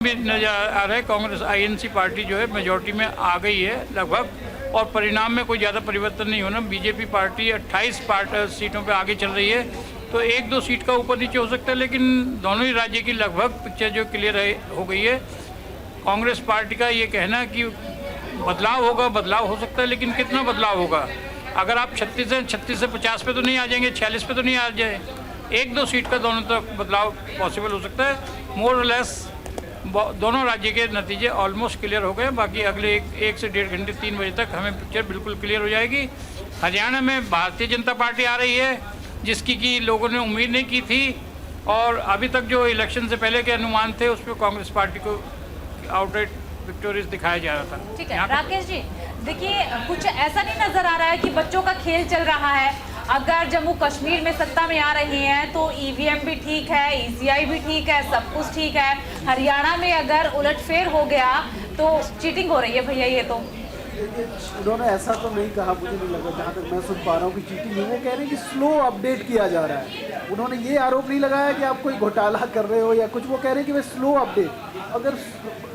भी नजर आ रहा है। कांग्रेस आईएनसी पार्टी जो है मेजोरिटी में आ गई है लगभग, और परिणाम में कोई ज़्यादा परिवर्तन नहीं होना। बीजेपी पार्टी 28 सीटों पे आगे चल रही है, तो एक दो सीट का ऊपर नीचे हो सकता है, लेकिन दोनों ही राज्य की लगभग पिक्चर जो क्लियर हो गई है। कांग्रेस पार्टी का ये कहना कि बदलाव होगा, बदलाव हो सकता है, लेकिन कितना बदलाव होगा? अगर आप 36 से 50 पे तो नहीं आ जाएंगे, 46 पे तो नहीं आ जाए, एक दो सीट का दोनों तरफ बदलाव पॉसिबल हो सकता है। मोर और लेस दोनों राज्य के नतीजे ऑलमोस्ट क्लियर हो गए। बाकी अगले एक से 1.5 घंटे 3 बजे तक हमें पिक्चर बिल्कुल क्लियर हो जाएगी। हरियाणा में भारतीय जनता पार्टी आ रही है, जिसकी कि लोगों ने उम्मीद नहीं की थी, और अभी तक जो इलेक्शन से पहले के अनुमान थे उस पर कांग्रेस पार्टी को आउटराइट विक्टोरियस दिखाया जा रहा था। ठीक है राकेश जी, देखिए कुछ ऐसा नहीं नजर आ रहा है कि बच्चों का खेल चल रहा है। अगर जम्मू कश्मीर में सत्ता में आ रही हैं तो ईवीएम भी ठीक है, ईसीआई भी ठीक है, सब कुछ ठीक है। हरियाणा में अगर उलटफेर हो गया तो चीटिंग हो रही है भैया। ये तो उन्होंने ऐसा तो नहीं कहा, मुझे नहीं लगा, जहाँ तक मैं सुन पा रहा हूँ कि चीटिंग नहीं। वो कह रहे हैं कि स्लो अपडेट किया जा रहा है। उन्होंने ये आरोप नहीं लगाया कि आप कोई घोटाला कर रहे हो या कुछ। वो कह रहे हैं कि वे स्लो अपडेट। अगर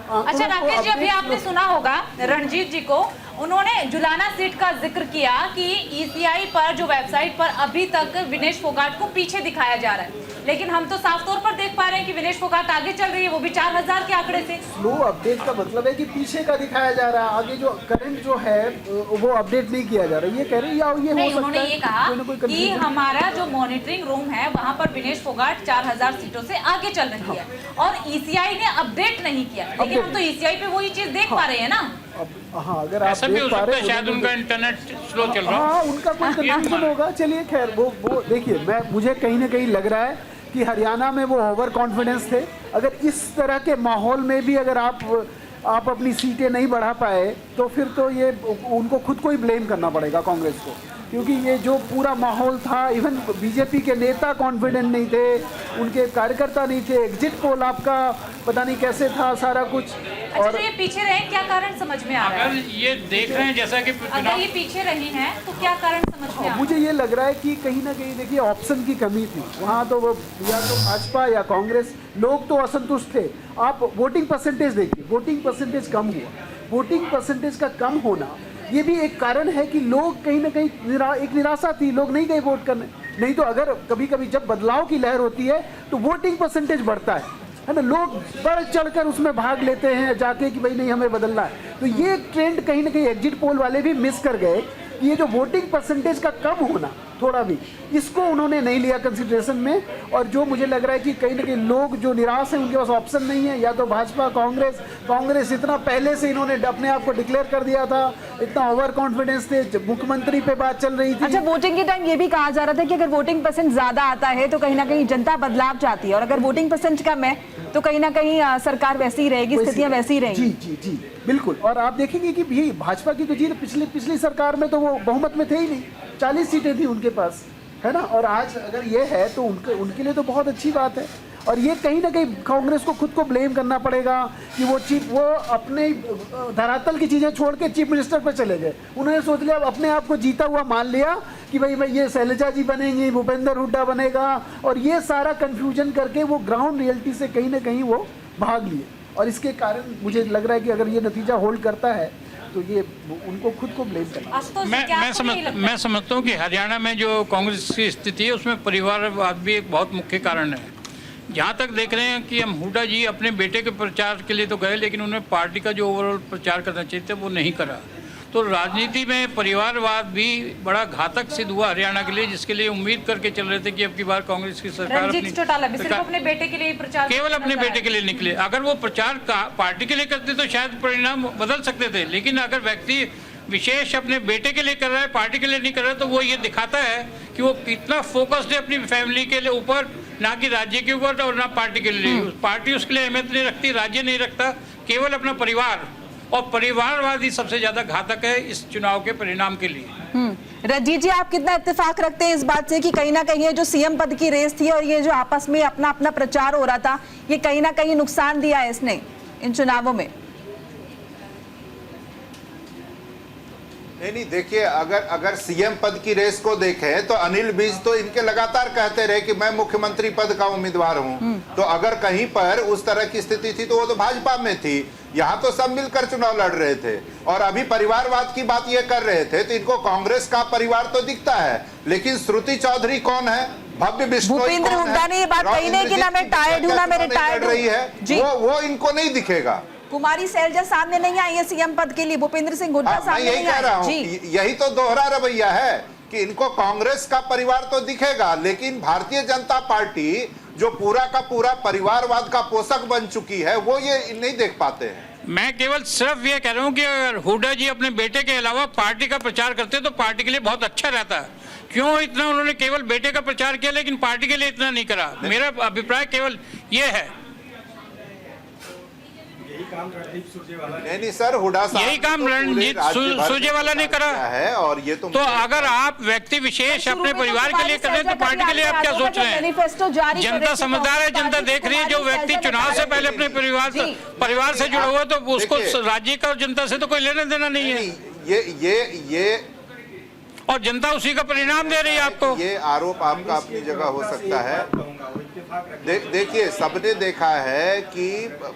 अच्छा राकेश जी, अभी आपने सुना होगा रणजीत जी को, उन्होंने जुलाना सीट का जिक्र किया कि ईसीआई पर जो वेबसाइट पर अभी तक विनेश फोगाट को पीछे दिखाया जा रहा है, लेकिन हम तो साफ तौर पर देख पा रहे हैं कि विनेश फोगाट आगे चल रही है, वो भी 4000 के आंकड़े से। स्लो अपडेट का मतलब है कि पीछे का दिखाया जा रहा है, आगे जो करंट जो है वो अपडेट नहीं किया जा रहा है। ये कह रहे हैं या ये नहीं, हो उन्होंने सकता ये कहा है कि हमारा जो मॉनिटरिंग रूम है वहां पर विनेश फोगाट 4000 सीटों से आगे चल रही है, और ईसीआई ने अपडेट नहीं किया। लेकिन हम तो ईसीआई पे वही चीज देख पा रहे हैं ना। हाँ, अगर आप ऐसा भी हो सकता है, शायद उनका इंटरनेट स्लो चल रहा है। हाँ, उनका कोई कंफ्यूजन होगा। चलिए खैर, वो देखिए, मुझे कहीं ना कहीं लग रहा है कि हरियाणा में वो ओवर कॉन्फिडेंस थे। अगर इस तरह के माहौल में भी अगर आप अपनी सीटें नहीं बढ़ा पाए तो फिर तो ये उनको खुद को ही ब्लेम करना पड़ेगा कांग्रेस को, क्योंकि ये जो पूरा माहौल था, इवन बीजेपी के नेता कॉन्फिडेंट नहीं थे, उनके कार्यकर्ता नहीं थे। एग्जिट पोल आपका पता नहीं कैसे था, सारा कुछ। और तो ये पीछे रहे, क्या कारण समझ में आ रहा है? अगर ये देख रहे हैं जैसा कि अगर ये पीछे रही हैं तो क्या कारण समझ में आ रहा है? मुझे ये लग रहा है कि कहीं ना कहीं देखिए ऑप्शन की कमी थी वहाँ। तो वो या तो भाजपा या कांग्रेस, लोग तो असंतुष्ट थे। आप वोटिंग परसेंटेज देखिए, वोटिंग परसेंटेज कम हुआ। वोटिंग परसेंटेज का कम होना ये भी एक कारण है कि लोग कहीं ना कहीं एक निराशा थी, लोग नहीं गए वोट करने। नहीं तो अगर कभी कभी जब बदलाव की लहर होती है तो वोटिंग परसेंटेज बढ़ता है ना, लोग बढ़ चढ़कर उसमें भाग लेते हैं जाके कि भाई नहीं हमें बदलना है। तो ये ट्रेंड कहीं ना कहीं एग्जिट पोल वाले भी मिस कर गए कि ये जो वोटिंग परसेंटेज का कम होना थोड़ा भी, इसको उन्होंने नहीं लिया कंसिडरेशन में। और जो मुझे लग रहा है कि कहीं ना कहीं लोग जो निराश हैं, उनके पास ऑप्शन नहीं है, या तो भाजपा कांग्रेस इतना पहले से इन्होंने अपने आप को डिक्लेयर कर दिया था, इतना ओवर कॉन्फिडेंस थे, मुख्यमंत्री पे बात चल रही थी। अच्छा, वोटिंग के टाइम ये भी कहा जा रहा था कि अगर वोटिंग परसेंट ज्यादा आता है तो कहीं ना कहीं जनता बदलाव चाहती है, और अगर वोटिंग परसेंट कम है तो कहीं ना कहीं सरकार वैसी ही रहेगी, स्थितियां वैसी ही रहेंगी। जी जी जी बिल्कुल। और आप देखेंगे कि भी भाजपा की तो जीत पिछली सरकार में तो वो बहुमत में थे ही नहीं, 40 सीटें थी उनके पास, है ना। और आज अगर ये है तो उनके लिए तो बहुत अच्छी बात है। और ये कहीं ना कहीं कांग्रेस को खुद को ब्लेम करना पड़ेगा कि वो अपने धरातल की चीज़ें छोड़ के चीफ मिनिस्टर पर चले गए। उन्होंने सोच लिया, अपने आप को जीता हुआ मान लिया कि भाई ये शैलजा जी बनेंगी, भूपेंद्र हुड्डा बनेगा, और ये सारा कंफ्यूजन करके वो ग्राउंड रियलिटी से कहीं ना कहीं वो भाग लिए। और इसके कारण मुझे लग रहा है कि अगर ये नतीजा होल्ड करता है तो ये उनको खुद को ब्लेम करना। मैं समझता हूँ कि हरियाणा में जो कांग्रेस की स्थिति है उसमें परिवारवाद भी एक बहुत मुख्य कारण है। जहाँ तक देख रहे हैं कि हम हुड्डा जी अपने बेटे के प्रचार के लिए तो गए, लेकिन उन्होंने पार्टी का जो ओवरऑल प्रचार करना चाहिए था वो नहीं करा। तो राजनीति में परिवारवाद भी बड़ा घातक सिद्ध हुआ हरियाणा के लिए, जिसके लिए उम्मीद करके चल रहे थे कि अब की बार कांग्रेस की सरकार अपने बेटे के लिए प्रचार, केवल अपने बेटे के लिए निकले। अगर वो प्रचार पार्टी के लिए करते तो शायद परिणाम बदल सकते थे, लेकिन अगर व्यक्ति विशेष अपने बेटे के लिए कर रहा है, पार्टी के लिए नहीं कर रहा है, तो वो ये दिखाता है कि वो कितना फोकस्ड है अपनी फैमिली के लिए ऊपर, ना कि राज्य के ऊपर और ना पार्टी के लिए। पार्टी उसके लिए अहमियत नहीं रखती, राज्य नहीं रखता, केवल अपना परिवार। और परिवारवाद ही सबसे ज्यादा घातक है इस चुनाव के परिणाम के लिए। रंजीत जी, आप कितना इत्तेफाक रखते हैं इस बात से कि कहीं ना कहीं ये जो सीएम पद की रेस थी और ये जो आपस में अपना अपना प्रचार हो रहा था, ये कहीं ना कहीं नुकसान दिया है इसने इन चुनावों में? नहीं देखिए, अगर सीएम पद की रेस को देखें तो अनिल विज तो इनके लगातार कहते रहे कि मैं मुख्यमंत्री पद का उम्मीदवार हूं। तो अगर कहीं पर उस तरह की स्थिति थी तो वो तो भाजपा में थी, यहाँ तो सब मिलकर चुनाव लड़ रहे थे। और अभी परिवारवाद की बात ये कर रहे थे तो इनको कांग्रेस का परिवार तो दिखता है, लेकिन श्रुति चौधरी कौन है, भव्य बिश्नोई भूपेंद्र कौन हुड्डा ने ये बात कही नहीं कि ना मैं टायर्ड हूं ना मेरे टायर्ड रही है, वो इनको नहीं दिखेगा। कुमारी सैलजा सामने नहीं आई है सीएम पद के लिए, भूपेंद्र सिंह हुड्डा सामने मैं यही नहीं कह रहा आए। हूं, जी यही तो दोहरा रवैया है कि इनको कांग्रेस का परिवार तो दिखेगा, लेकिन भारतीय जनता पार्टी जो पूरा का पूरा परिवारवाद का पोषक बन चुकी है वो ये नहीं देख पाते हैं। मैं केवल सिर्फ ये कह रहा हूँ कि अगर हुड्डा जी अपने बेटे के अलावा पार्टी का प्रचार करते तो पार्टी के लिए बहुत अच्छा रहता है। क्यों इतना उन्होंने केवल बेटे का प्रचार किया लेकिन पार्टी के लिए इतना नहीं करा? मेरा अभिप्राय केवल ये है। नहीं सर, हुड्डा साहब यही काम रणजीत सुरजेवाला ने करा है। और ये तो अगर आप व्यक्ति विशेष अपने परिवार के लिए कर रहे हैं तो पार्टी के लिए आप क्या सोच रहे हैं? जनता समझदार है, जनता देख रही है। जो व्यक्ति चुनाव से पहले अपने परिवार से जुड़ा हुआ तो उसको राज्य का और जनता से तो कोई लेना देना नहीं है। ये और जनता उसी का परिणाम दे रही है आपको। ये आरोप आपका अपनी जगह हो सकता है। देखिए, सबने देखा है कि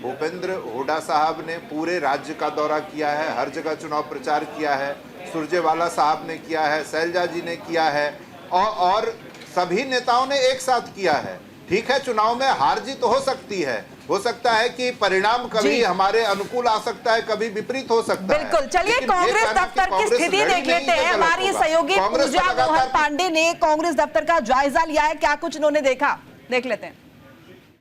भूपेंद्र हुड्डा साहब ने पूरे राज्य का दौरा किया है, हर जगह चुनाव प्रचार किया है, सुरजेवाला साहब ने किया है, शैलजा जी ने किया है, और सभी नेताओं ने एक साथ किया है। ठीक है, चुनाव में हार जीत हो सकती है, हो सकता है कि परिणाम कभी हमारे अनुकूल आ सकता है, कभी विपरीत हो सकता है। बिल्कुल। चलिए कांग्रेस दफ्तर की स्थिति देख लेते हैं। हमारी सहयोगी पूजा मोहन पांडे ने कांग्रेस दफ्तर का जायजा लिया है, क्या कुछ उन्होंने देखा, देख लेते हैं।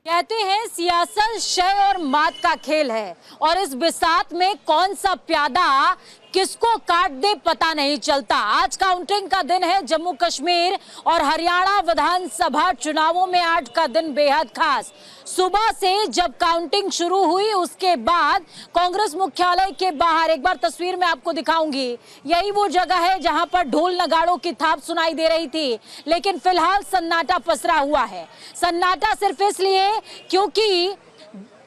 कहते हैं सियासत शय और मात का खेल है और इस बिसात में कौन सा प्यादा किसको काट दे पता नहीं चलता। आज काउंटिंग का दिन है। जम्मू कश्मीर और हरियाणा विधानसभा चुनावों में आज का दिन बेहद खास। सुबह से जब काउंटिंग शुरू हुई उसके बाद कांग्रेस मुख्यालय के बाहर, एक बार तस्वीर में आपको दिखाऊंगी, यही वो जगह है जहां पर ढोल नगाड़ों की थाप सुनाई दे रही थी, लेकिन फिलहाल सन्नाटा पसरा हुआ है। सन्नाटा सिर्फ इसलिए क्योंकि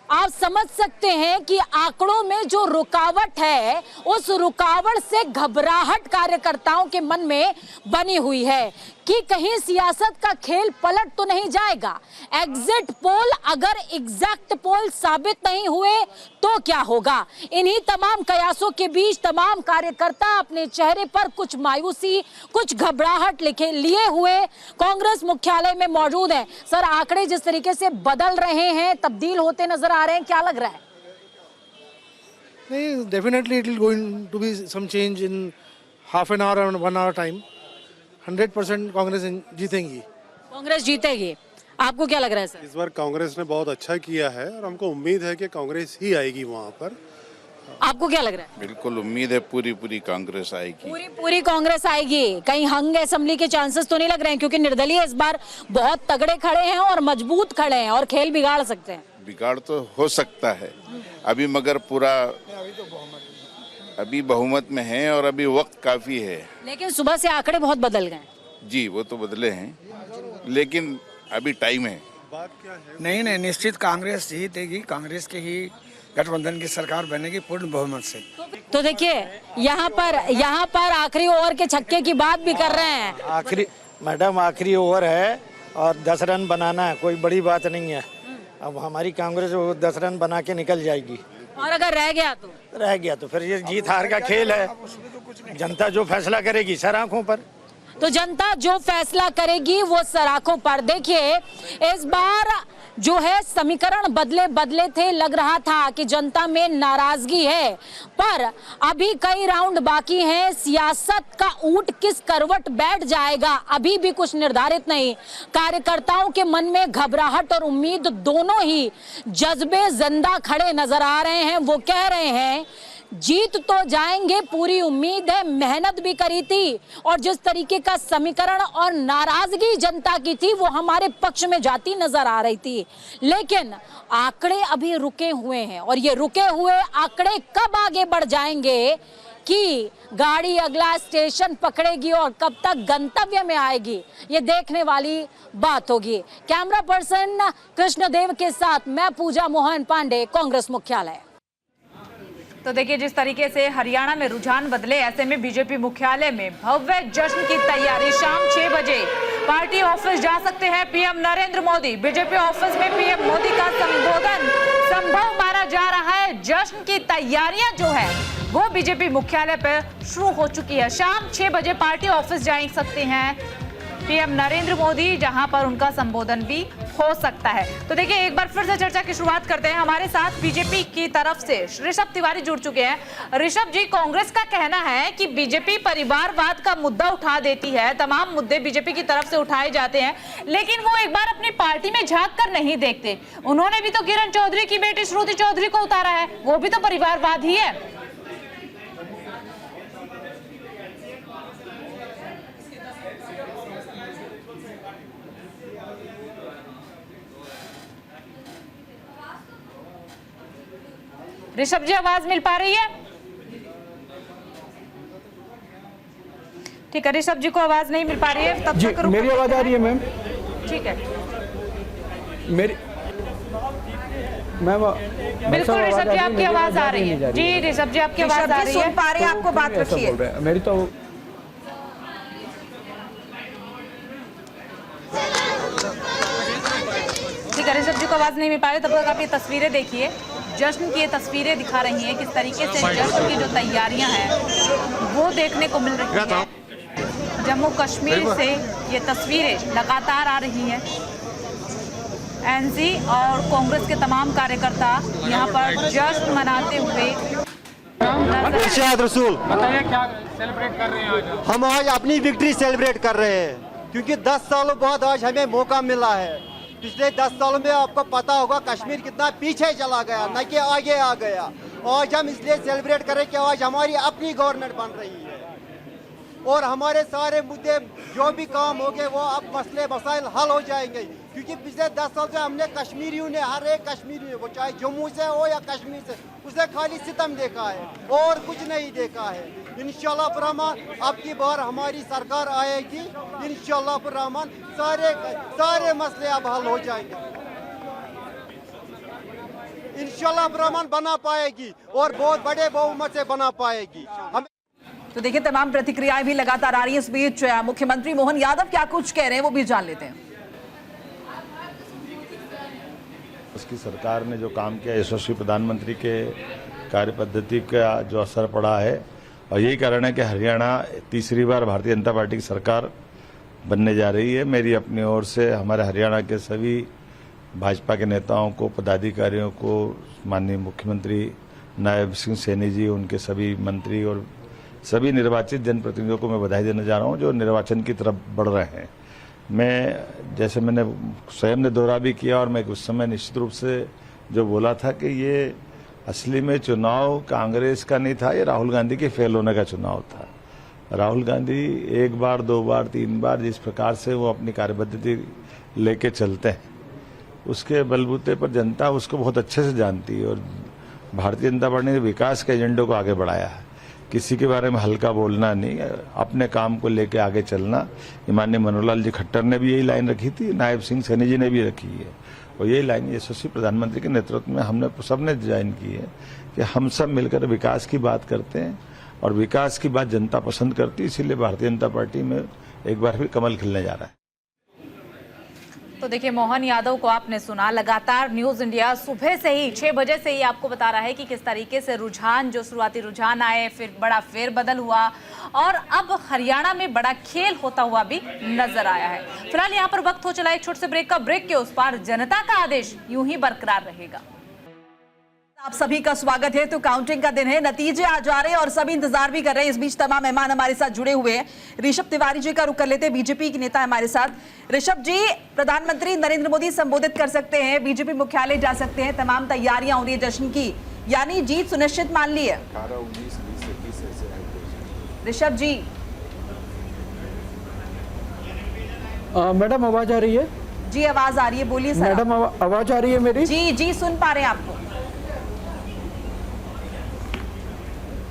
आप समझ सकते हैं कि आंकड़ों में जो रुकावट है उस रुकावट से घबराहट कार्यकर्ताओं के मन में बनी हुई है कि कहीं सियासत का खेल पलट तो नहीं जाएगा। एग्जिट पोल अगर एग्जैक्ट पोल साबित नहीं हुए तो क्या होगा। इन्हीं तमाम कयासों के बीच तमाम कार्यकर्ता अपने चेहरे पर कुछ मायूसी, कुछ घबराहट लिए हुए कांग्रेस मुख्यालय में मौजूद है। सर, आंकड़े जिस तरीके से बदल रहे हैं, तब्दील होते नजर आ रहे हैं, क्या लग रहा है? नहीं, definitely it will going to be some change in half an hour और 1 आवर टाइम। 100% कांग्रेस जीतेंगी। कांग्रेस जीतेगी, आपको क्या लग रहा है सर? इस बार कांग्रेस ने बहुत अच्छा किया है और हमको उम्मीद है कि कांग्रेस ही आएगी वहाँ पर। आपको क्या लग रहा है? बिल्कुल उम्मीद है पूरी कांग्रेस आएगी। पूरी कांग्रेस आएगी। कहीं हंग असेंबली के चांसेस तो नहीं लग रहे हैं? क्योंकि निर्दलीय इस बार बहुत तगड़े खड़े हैं और मजबूत खड़े हैं और खेल बिगाड़ सकते हैं। बिगाड़ तो हो सकता है अभी, मगर पूरा अभी बहुमत में है और अभी वक्त काफी है। लेकिन सुबह से आंकड़े बहुत बदल गए। जी, वो तो बदले हैं, लेकिन अभी टाइम है। नहीं, निश्चित कांग्रेस जीतेगी। कांग्रेस के ही गठबंधन की सरकार बनेगी पूर्ण बहुमत से। तो देखिए, यहाँ पर आखिरी ओवर के छक्के की बात भी कर रहे हैं। आखिरी ओवर है और 10 रन बनाना है, कोई बड़ी बात नहीं है। अब हमारी कांग्रेस 10 रन बना के निकल जाएगी। और अगर रह गया तो फिर ये जीत हार का खेल है। जनता जो फैसला करेगी सर आंखों पर। तो जनता जो फैसला करेगी वो सराखों पर। देखिए, इस बार जो है समीकरण बदले थे। लग रहा था कि जनता में नाराजगी है, पर अभी कई राउंड बाकी हैं। सियासत का ऊंट किस करवट बैठ जाएगा अभी भी कुछ निर्धारित नहीं। कार्यकर्ताओं के मन में घबराहट और उम्मीद दोनों ही जज्बे जिंदा खड़े नजर आ रहे हैं। वो कह रहे हैं जीत तो जाएंगे, पूरी उम्मीद है, मेहनत भी करी थी और जिस तरीके का समीकरण और नाराजगी जनता की थी वो हमारे पक्ष में जाती नजर आ रही थी। लेकिन आंकड़े अभी रुके हुए हैं और ये रुके हुए आंकड़े कब आगे बढ़ जाएंगे कि गाड़ी अगला स्टेशन पकड़ेगी और कब तक गंतव्य में आएगी, ये देखने वाली बात होगी। कैमरा पर्सन कृष्णदेव के साथ मैं पूजा मोहन पांडे, कांग्रेस मुख्यालय। तो देखिए जिस तरीके से हरियाणा में रुझान बदले, ऐसे में बीजेपी मुख्यालय में भव्य जश्न की तैयारी। शाम 6 बजे पार्टी ऑफिस जा सकते हैं PM Narendra Modi. BJP office में पीएम मोदी का संबोधन संभव माना जा रहा है। जश्न की तैयारियां जो है वो बीजेपी मुख्यालय पर शुरू हो चुकी है। शाम 6 बजे पार्टी ऑफिस जा सकते हैं पीएम नरेंद्र मोदी, जहां पर उनका संबोधन भी हो सकता है। तो देखिए एक बार फिर से चर्चा की शुरुआत करते हैं। हमारे साथ बीजेपी की तरफ से ऋषभ तिवारी जुड़ चुके हैं। ऋषभ जी, कांग्रेस का कहना है कि बीजेपी परिवारवाद का मुद्दा उठा देती है, तमाम मुद्दे बीजेपी की तरफ से उठाए जाते हैं, लेकिन वो एक बार अपनी पार्टी में झांक कर नहीं देखते। उन्होंने भी तो किरण चौधरी की बेटी श्रुति चौधरी को उतारा है, वो भी तो परिवारवाद ही है। ऋषभ जी, आवाज मिल पा रही है? ठीक है, ऋषभ जी को आवाज नहीं मिल पा रही है, तब तक मेरी आवाज आ रही है मैम? ठीक है, मेरी मैम बिल्कुल ऋषभ जी आपकी आवाज आ रही है। जी ऋषभ जी आपकी आवाज आ रही है, सुन पा रहे हैं, आपको बात रखिए। मेरी तो ठीक है, ऋषभ जी को आवाज नहीं मिल पा रही, तब तक आप ये तस्वीरें देखिए। जश्न की ये तस्वीरें दिखा रही हैं किस तरीके से जश्न की जो तैयारियां हैं वो देखने को मिल रही हैं। जम्मू कश्मीर से ये तस्वीरें लगातार आ रही हैं। एनसी और कांग्रेस के तमाम कार्यकर्ता यहाँ पर जश्न मनाते हुए इरशाद रसूल। बताइए क्या सेलिब्रेट कर रहे हैं आज? हम आज अपनी विक्ट्री सेलिब्रेट कर रहे हैं, क्योंकि 10 सालों बाद आज हमें मौका मिला है। पिछले 10 सालों में आपको पता होगा कश्मीर कितना पीछे चला गया, न कि आगे आ गया। आज हम इसलिए सेलिब्रेट करें कि आज हमारी अपनी गवर्नमेंट बन रही है और हमारे सारे मुद्दे जो भी काम हो गए वो अब मसले मसाइल हल हो जाएंगे। क्योंकि पिछले 10 साल से हमने कश्मीरियों ने, हर एक कश्मीरी वो चाहे जम्मू से हो या कश्मीर से, उसे खाली सितम देखा है और कुछ नहीं देखा है। इंशाल्लाह रहमान अब की बार हमारी सरकार आएगी, इंशाल्लाह रहमान सारे मसले अब हल हो जाएंगे। इंशाल्लाह रहमान बना पाएगी और बहुत बड़े बहुमत से बना पाएगी। हम तो देखिए तमाम प्रतिक्रियाएं भी लगातार आ रही है। इस बीच मुख्यमंत्री मोहन यादव क्या कुछ कह रहे हैं वो भी जान लेते हैं। उसकी सरकार ने जो काम किया, यशस्वी प्रधानमंत्री के कार्य पद्धति का जो असर पड़ा है, और यही कारण है कि हरियाणा तीसरी बार भारतीय जनता पार्टी की सरकार बनने जा रही है। मेरी अपनी ओर से हमारे हरियाणा के सभी भाजपा के नेताओं को, पदाधिकारियों को, माननीय मुख्यमंत्री नायब सिंह सैनी जी, उनके सभी मंत्री और सभी निर्वाचित जनप्रतिनिधियों को मैं बधाई देना जा रहा हूं जो निर्वाचन की तरफ बढ़ रहे हैं। मैं जैसे मैंने स्वयं ने दौरा भी किया और मैं उस समय निश्चित रूप से जो बोला था कि ये असली में चुनाव कांग्रेस का नहीं था, ये राहुल गांधी के फेल होने का चुनाव था। राहुल गांधी 1 बार 2 बार 3 बार जिस प्रकार से वो अपनी कार्यपद्धति लेके चलते हैं, उसके बलबूते पर जनता उसको बहुत अच्छे से जानती है। और भारतीय जनता पार्टी ने विकास के एजेंडे को आगे बढ़ाया है, किसी के बारे में हल्का बोलना नहीं, अपने काम को लेके आगे चलना। माननीय मनोहर लाल जी खट्टर ने भी यही लाइन रखी थी, नायब सिंह सैनी जी ने भी रखी है, और यही लाइन यशस्वी प्रधानमंत्री के नेतृत्व में हमने सबने डिजाइन की है कि हम सब मिलकर विकास की बात करते हैं और विकास की बात जनता पसंद करती है। इसीलिए भारतीय जनता पार्टी में एक बार फिर कमल खिलने जा रहा है। तो देखिए मोहन यादव को आपने सुना। लगातार न्यूज इंडिया सुबह से ही 6 बजे से ही आपको बता रहा है कि किस तरीके से रुझान, जो शुरुआती रुझान आए, फिर बड़ा फेरबदल हुआ और अब हरियाणा में बड़ा खेल होता हुआ भी नजर आया है। फिलहाल यहाँ पर वक्त हो चला एक छोटे से ब्रेक का। ब्रेक के उस पार जनता का आदेश यूं ही बरकरार रहेगा। आप सभी का स्वागत है। तो काउंटिंग का दिन है, नतीजे आ जा रहे हैं और सभी इंतजार भी कर रहे हैं। इस बीच तमाम मेहमान हमारे साथ जुड़े हुए हैं। ऋषभ तिवारी जी का रुख कर लेते हैं, बीजेपी के नेता हमारे साथ। ऋषभ जी, प्रधानमंत्री नरेंद्र मोदी संबोधित कर सकते हैं, बीजेपी मुख्यालय जा सकते हैं, तमाम तैयारियां हो रही है जश्न की, यानी जीत सुनिश्चित मान ली है। ऋषभ जी। मैडम आवाज आ रही है? जी आवाज आ रही है, बोलिए सर। मैडम आवाज आ रही है मेरी? जी जी सुन पा रहे हैं आपको।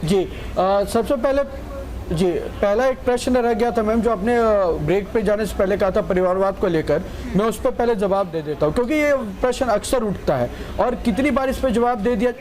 जी सबसे पहले जी पहला एक प्रश्न रह गया था मैम, जो आपने ब्रेक पे जाने से पहले कहा था परिवारवाद को लेकर, मैं उस पर पहले जवाब दे देता हूँ क्योंकि ये प्रश्न अक्सर उठता है और कितनी बार इस पर जवाब दे दिया।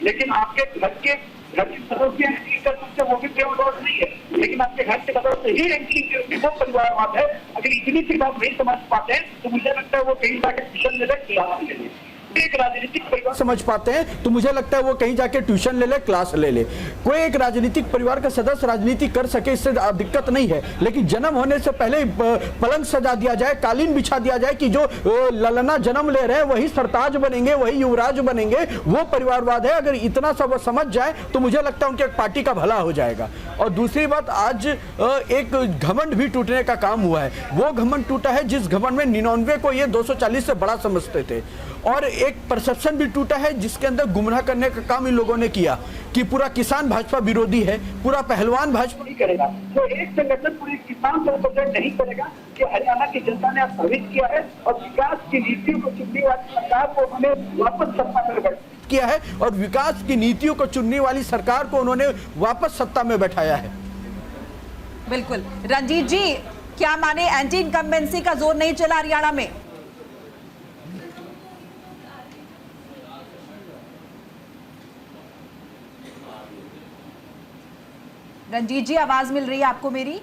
लेकिन आपके घर के सदस्य रैंकिंग कर सकते हैं, वो भी फेवरवाद नहीं है, लेकिन आपके घर के सदस्य ही रैंकिंग करके वो परिवारवाद है। अगर इतनी सी बात नहीं समझ पाते हैं तो मुझे लगता है वो कहीं जाकर ट्यूशन ले लें, एक राजनीतिक परिवार समझ पाते हैं तो मुझे लगता है वो कहीं जाके ट्यूशन ले ले, क्लास ले ले। कोई एक राजनीतिक परिवार का सदस्य राजनीति कर सके, इससे दिक्कत नहीं है, लेकिन जन्म होने से पहले पलंग सजा दिया जाए, कालीन बिछा दिया जाए कि जो ललना जन्म ले रहे हैं वही सरताज बनेंगे, वही युवराज बनेंगे, वो परिवारवाद है। अगर इतना सब समझ जाए तो मुझे लगता है उनके पार्टी का भला हो जाएगा। और दूसरी बात, आज एक घमंड भी टूटने का काम हुआ है। वो घमंड टूटा है जिस घमंड में 99 को ये 240 से बड़ा समझते थे, और एक परसेप्शन भी टूटा है जिसके अंदर गुमराह करने का काम इन लोगों ने किया कि पूरा किसान भाजपा विरोधी है, पूरा पहलवान भाजपा नहीं करेगा। तो एक संगठन पूरे किसान को रिप्रेजेंट नहीं करेगा कि हरियाणा की जनता ने प्रभावित किया है और विकास की नीतियों को चुनने वाली सरकार को उन्होंने वापस सत्ता में बैठाया किया है, और विकास की नीतियों को चुनने वाली सरकार को उन्होंने वापस सत्ता में बैठाया है। बिल्कुल। रंजीत जी, क्या माने, एंटी इनकम्बेंसी का जोर नहीं चला हरियाणा में? रंजीत जी, आवाज मिल रही है आपको मेरी?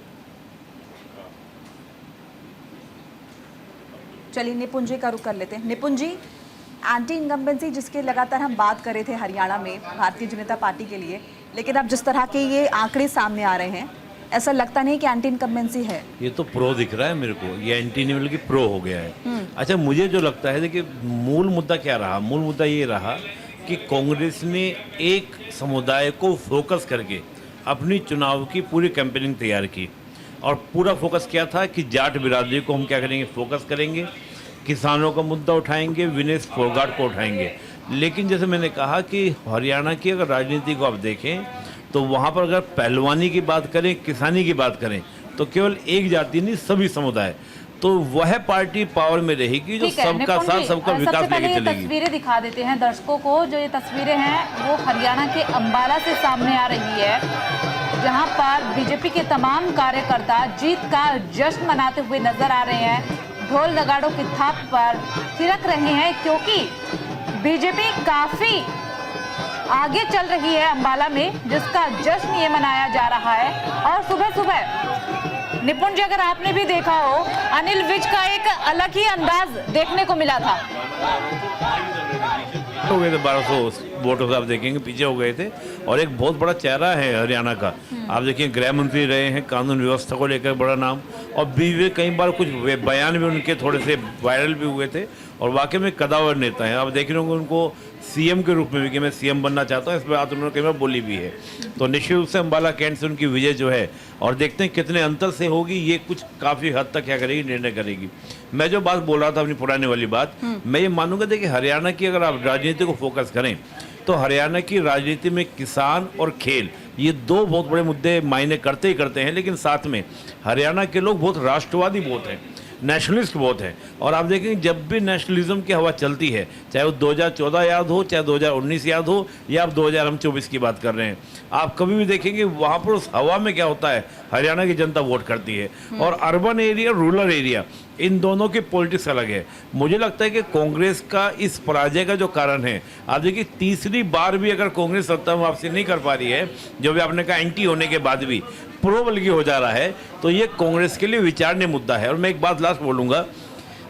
चलिए निपुण जी का रुख कर लेते हैं। निपुण जी, एंटी इनकम्बेंसी जिसके लगातार हम बात कर रहे थे हरियाणा में भारतीय जनता पार्टी के लिए, लेकिन अब जिस तरह के ये आंकड़े सामने आ रहे हैं, ऐसा लगता नहीं कि एंटी इनकम्बेंसी है। ये तो प्रो दिख रहा है मेरे को, ये एंटी नहीं बल्कि प्रो हो गया है। अच्छा, मुझे जो लगता है कि मूल मुद्दा क्या रहा, मूल मुद्दा ये रहा कि कांग्रेस ने एक समुदाय को फोकस करके अपनी चुनाव की पूरी कैंपेनिंग तैयार की, और पूरा फोकस क्या था कि जाट बिरादरी को हम क्या करेंगे, फोकस करेंगे, किसानों का मुद्दा उठाएंगे, विनेश फोगाट को उठाएंगे। लेकिन जैसे मैंने कहा कि हरियाणा की अगर राजनीति को आप देखें तो वहाँ पर अगर पहलवानी की बात करें, किसानी की बात करें, तो केवल एक जाति नहीं, सभी समुदाय, तो वह पार्टी पावर में रहेगी जो सबका साथ सबका विकास लेके चलेगी। तस्वीरें दिखा देते हैं दर्शकों को। जो ये तस्वीरें हैं वो हरियाणा के अंबाला से सामने आ रही है, जहां पर बीजेपी के तमाम कार्यकर्ता जीत का जश्न मनाते हुए नजर आ रहे हैं, ढोल नगाड़ों की थाप पर थिरक रहे हैं, क्योंकि बीजेपी काफी आगे चल रही है अंबाला में, जिसका जश्न ये मनाया जा रहा है। और सुबह सुबह निपुण जी, अगर आपने भी देखा हो, अनिल विज का एक अलग ही अंदाज देखने को मिला था। हो गए थे 1200 वोटों से, आप देखेंगे पीछे हो गए थे, और एक बहुत बड़ा चेहरा है हरियाणा का। आप देखिए, गृह मंत्री रहे हैं, कानून व्यवस्था को लेकर बड़ा नाम, और बीच में कई बार कुछ बयान भी उनके थोड़े से वायरल भी हुए थे, और वाकई में कदावर नेता हैं। आप देख रहे होंगे उनको सीएम के रूप में भी कि मैं सीएम बनना चाहता हूँ, इस बात उन्होंने कई बार बोली भी है। तो निश्चित रूप से अंबाला कैंट से उनकी विजय जो है, और देखते हैं कितने अंतर से होगी, ये कुछ काफ़ी हद तक क्या करेगी, निर्णय करेगी। मैं जो बात बोल रहा था अपनी पुराने वाली बात, मैं ये मानूंगा, देखिए हरियाणा की अगर आप राजनीति को फोकस करें तो हरियाणा की राजनीति में किसान और खेल, ये दो बहुत बड़े मुद्दे मायने करते ही करते हैं। लेकिन साथ में हरियाणा के लोग बहुत राष्ट्रवादी बहुत हैं, नेशनलिस्ट बहुत हैं, और आप देखेंगे जब भी नेशनलिज्म की हवा चलती है, चाहे वो 2014 याद हो, चाहे 2019 याद हो, या आप 2024 की बात कर रहे हैं, आप कभी भी देखेंगे वहाँ पर उस हवा में क्या होता है, हरियाणा की जनता वोट करती है। और अर्बन एरिया, रूरल एरिया, इन दोनों की पॉलिटिक्स अलग है। मुझे लगता है कि कांग्रेस का इस पराजय का जो कारण है, आप देखिए तीसरी बार भी अगर कांग्रेस सत्ता में वापसी नहीं कर पा रही है, जो भी आपने कहा एंटी होने के बाद भी प्रो बल्कि हो जा रहा है, तो ये कांग्रेस के लिए विचारणीय मुद्दा है। और मैं एक बात लास्ट बोलूँगा,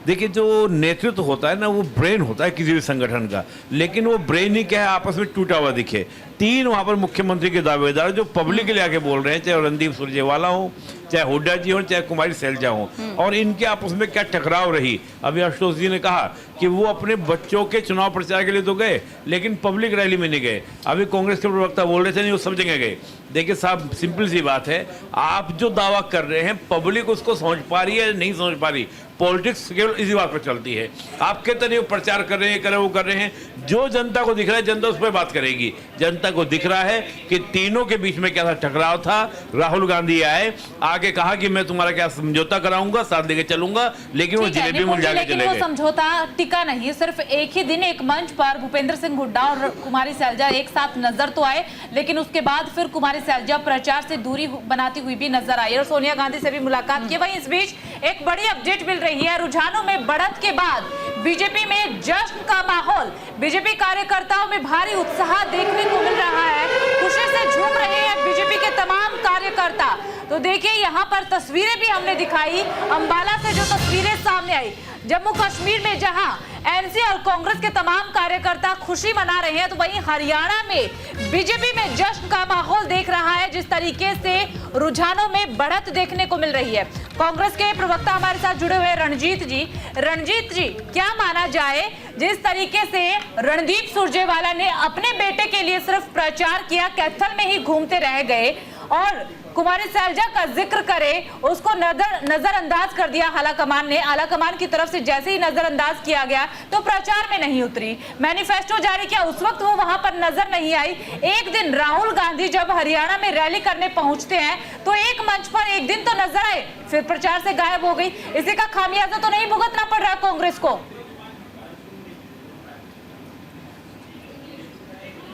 देखिए जो नेतृत्व होता है ना, वो ब्रेन होता है किसी भी संगठन का, लेकिन वो ब्रेन ही क्या है, आपस में टूटा हुआ दिखे। तीन वहाँ पर मुख्यमंत्री के दावेदार जो पब्लिक के लिए आके बोल रहे हैं, चाहे रणदीप सुरजेवाला हो, चाहे हुड्डा जी हो, चाहे कुमारी सैलजा हो, और इनके आपस में क्या टकराव रही। अभी आशुतोष जी ने कहा कि वो अपने बच्चों के चुनाव प्रचार के लिए तो गए, लेकिन पब्लिक रैली में नहीं गए। अभी कांग्रेस के प्रवक्ता बोल रहे थे नहीं, वो सब जगह गए। देखिए साहब, सिंपल सी बात है, आप जो दावा कर रहे हैं पब्लिक उसको समझ पा रही है, नहीं समझ पा रही। पॉलिटिक्स केवल इसी बात पर चलती है। आप कहते नहीं प्रचार कर रहे हैं, कर रहे वो कर रहे हैं, जो जनता को दिख रहा है जनता उस पर बात करेगी। जनता को दिख रहा है कि तीनों के बीच में क्या था, टकराव था। राहुल गांधी आए, आगे कहा कि मैं तुम्हारा क्या समझौता कराऊंगा, साथ लेके चलूंगा, लेकिन वो जलेबी मुझे जाके चले गए। समझौता टिका नहीं, सिर्फ एक ही दिन एक मंच पर भूपेंद्र सिंह हुड्डा और कुमारी सैलजा एक साथ नजर तो आए, लेकिन उसके बाद फिर कुमारी सैलजा प्रचार से दूरी बनाती हुई भी नजर आई और सोनिया गांधी से भी मुलाकात की। वहीं इस बीच एक बड़ी अपडेट मिल रही है, रुझानों में बढ़त के बाद बीजेपी में जश्न का माहौल, बीजेपी कार्यकर्ताओं में भारी उत्साह देखने को मिल रहा है, खुशी से झूम रहे हैं बीजेपी के तमाम कार्यकर्ता। तो देखिए यहाँ पर तस्वीरें भी हमने दिखाई, अंबाला से जो तस्वीरें सामने आई, जम्मू कश्मीर में जहां एनसी और कांग्रेस के तमाम कार्यकर्ता खुशी मना रहे हैं, तो वहीं हरियाणा में बीजेपी में जश्न का माहौल देख रहा है। जिस तरीके से रुझानों में बढ़त देखने को मिल रही है। कांग्रेस के प्रवक्ता हमारे साथ जुड़े हुए रणजीत जी, क्या माना जाए जिस तरीके से रणदीप सुरजेवाला ने अपने बेटे के लिए सिर्फ प्रचार किया, कैथल में ही घूमते रह गए और कुमारी सैलजा का जिक्र करे उसको नजरअंदाज कर दिया आलाकमान ने। आलाकमान की तरफ से जैसे ही नजरअंदाज किया गया तो प्रचार में नहीं उतरी, मैनिफेस्टो जारी किया, उस वक्त वो वहां पर नजर नहीं आई। एक दिन राहुल गांधी जब हरियाणा में रैली करने पहुंचते हैं तो एक मंच पर एक दिन तो नजर आए, फिर प्रचार से गायब हो गई। इसी का खामियाजा तो नहीं भुगतना पड़ रहा कांग्रेस को?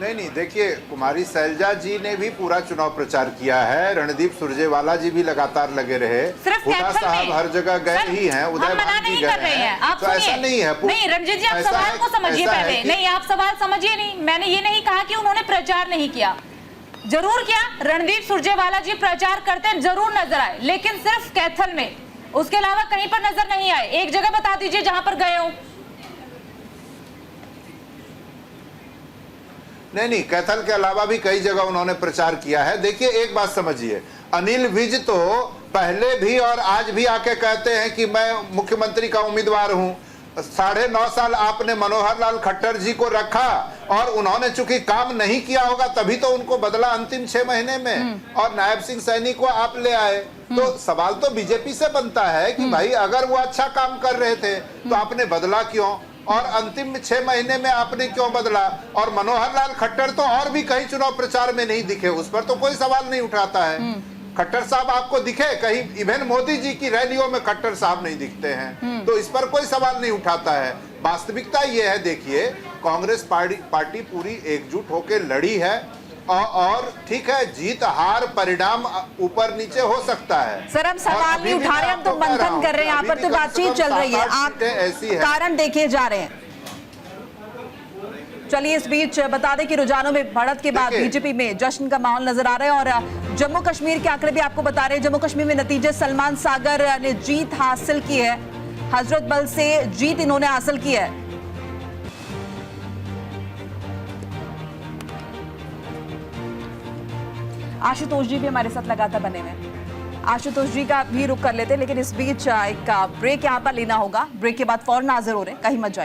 नहीं, देखिए कुमारी सैलजा जी ने भी पूरा चुनाव प्रचार किया है, रणदीप सुरजेवाला जी भी लगातार लगे रहे, हुड्डा साहब हर जगह गए ही हैं, उदय भान जी गए हैं, तो ऐसा नहीं है। नहीं रणजीत जी, आप सवाल को समझिए पहले। नहीं, आप सवाल समझिए नहीं, मैंने ये नहीं कहा कि उन्होंने प्रचार नहीं किया, जरूर किया। रणदीप सुरजेवाला जी प्रचार करते जरूर नजर आए, लेकिन सिर्फ कैथल में, उसके अलावा कहीं पर नजर नहीं आए। एक जगह बता दीजिए जहां पर गए हो। नहीं, कैथल के अलावा भी कई जगह उन्होंने प्रचार किया है। देखिए एक बात समझिए, अनिल विज तो पहले भी और आज भी आके कहते हैं कि मैं मुख्यमंत्री का उम्मीदवार हूं। 9.5 साल आपने मनोहर लाल खट्टर जी को रखा और उन्होंने चूंकि काम नहीं किया होगा तभी तो उनको बदला अंतिम 6 महीने में, और नायब सिंह सैनी को आप ले आए। तो सवाल तो बीजेपी से बनता है कि भाई अगर वो अच्छा काम कर रहे थे तो आपने बदला क्यों, और अंतिम 6 महीने में आपने क्यों बदला। और मनोहर लाल खट्टर तो और भी कहीं चुनाव प्रचार में नहीं दिखे, उस पर तो कोई सवाल नहीं उठाता है। खट्टर साहब आपको दिखे कहीं? इवन मोदी जी की रैलियों में खट्टर साहब नहीं दिखते हैं, तो इस पर कोई सवाल नहीं उठाता है। वास्तविकता ये है, देखिए कांग्रेस पार्टी पूरी एकजुट होकर लड़ी है और ठीक है, जीत हार परिणाम ऊपर नीचे हो सकता है। सर हम सवाल नहीं उठा रहे, हम तो मंथन कर रहे हैं, यहाँ पर तो बातचीत चल रही है, आप कारण देखे जा रहे हैं। चलिए इस बीच बता दें कि रुझानों में बढ़त के बाद बीजेपी में जश्न का माहौल नजर आ रहा है। और जम्मू कश्मीर के आंकड़े भी आपको बता रहे हैं। जम्मू कश्मीर में नतीजे, सलमान सागर ने जीत हासिल की है, हजरत बल से जीत इन्होंने हासिल की है। आशुतोष जी भी हमारे साथ लगातार बने हुए हैं, आशुतोष जी का भी रुख कर लेते हैं, लेकिन इस बीच एक ब्रेक यहाँ पर लेना होगा। ब्रेक के बाद फौरन हाजिर हो रहे हैं, कहीं मत जाइए।